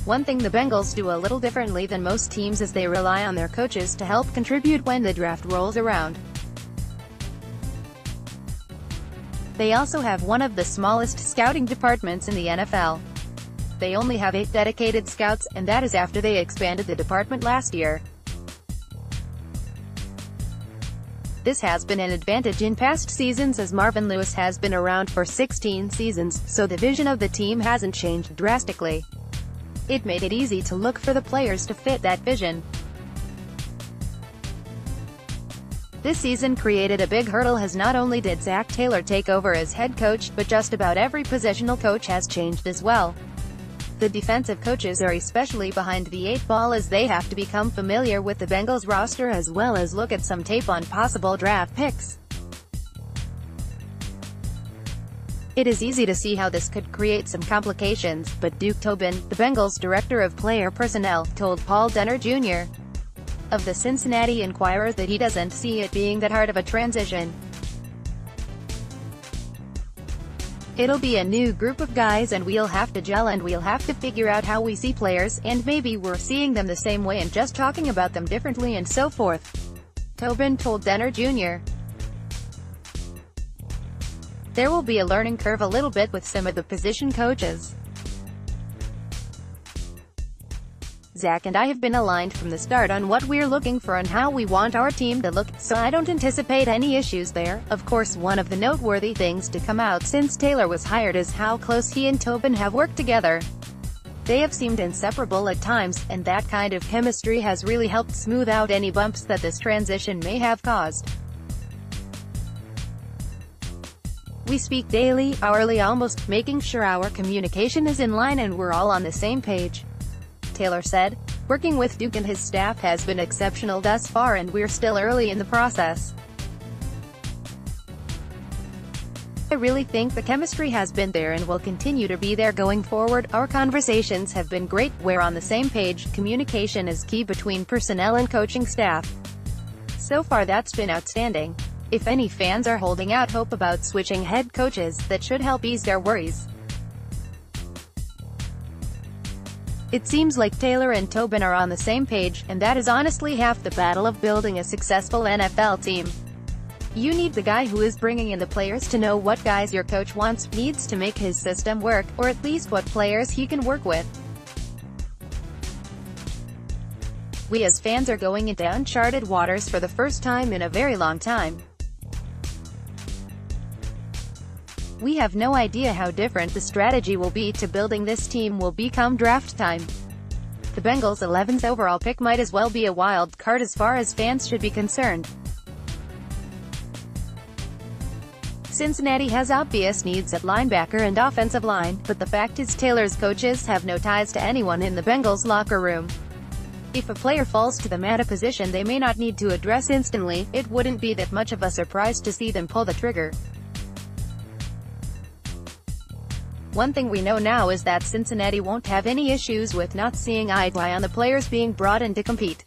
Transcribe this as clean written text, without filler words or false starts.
One thing the Bengals do a little differently than most teams is they rely on their coaches to help contribute when the draft rolls around. They also have one of the smallest scouting departments in the NFL. They only have 8 dedicated scouts, and that is after they expanded the department last year. This has been an advantage in past seasons as Marvin Lewis has been around for 16 seasons, so the vision of the team hasn't changed drastically. It made it easy to look for the players to fit that vision. This season created a big hurdle as not only did Zac Taylor take over as head coach, but just about every positional coach has changed as well. The defensive coaches are especially behind the 8 ball as they have to become familiar with the Bengals roster as well as look at some tape on possible draft picks. It is easy to see how this could create some complications, but Duke Tobin, the Bengals director of player personnel, told Paul Denner Jr. of the Cincinnati Enquirer that he doesn't see it being that hard of a transition. It'll be a new group of guys and we'll have to gel and we'll have to figure out how we see players, and maybe we're seeing them the same way and just talking about them differently and so forth. Tobin told Denner Jr. There will be a learning curve a little bit with some of the position coaches. Zac and I have been aligned from the start on what we're looking for and how we want our team to look, so I don't anticipate any issues there. Of course, one of the noteworthy things to come out since Taylor was hired is how close he and Tobin have worked together. They have seemed inseparable at times, and that kind of chemistry has really helped smooth out any bumps that this transition may have caused. We speak daily, hourly, almost, making sure our communication is in line and we're all on the same page. Taylor said. Working with Duke and his staff has been exceptional thus far and we're still early in the process. I really think the chemistry has been there and will continue to be there going forward. Our conversations have been great, we're on the same page, communication is key between personnel and coaching staff. So far that's been outstanding. If any fans are holding out hope about switching head coaches, that should help ease their worries. It seems like Taylor and Tobin are on the same page, and that is honestly half the battle of building a successful NFL team. You need the guy who is bringing in the players to know what guys your coach wants, needs to make his system work, or at least what players he can work with. We as fans are going into uncharted waters for the first time in a very long time. We have no idea how different the strategy will be to building this team will be come draft time. The Bengals' 11th overall pick might as well be a wild card as far as fans should be concerned. Cincinnati has obvious needs at linebacker and offensive line, but the fact is Taylor's coaches have no ties to anyone in the Bengals locker room. If a player falls to them at a position they may not need to address instantly, it wouldn't be that much of a surprise to see them pull the trigger. One thing we know now is that Cincinnati won't have any issues with not seeing eye to eye on the players being brought in to compete.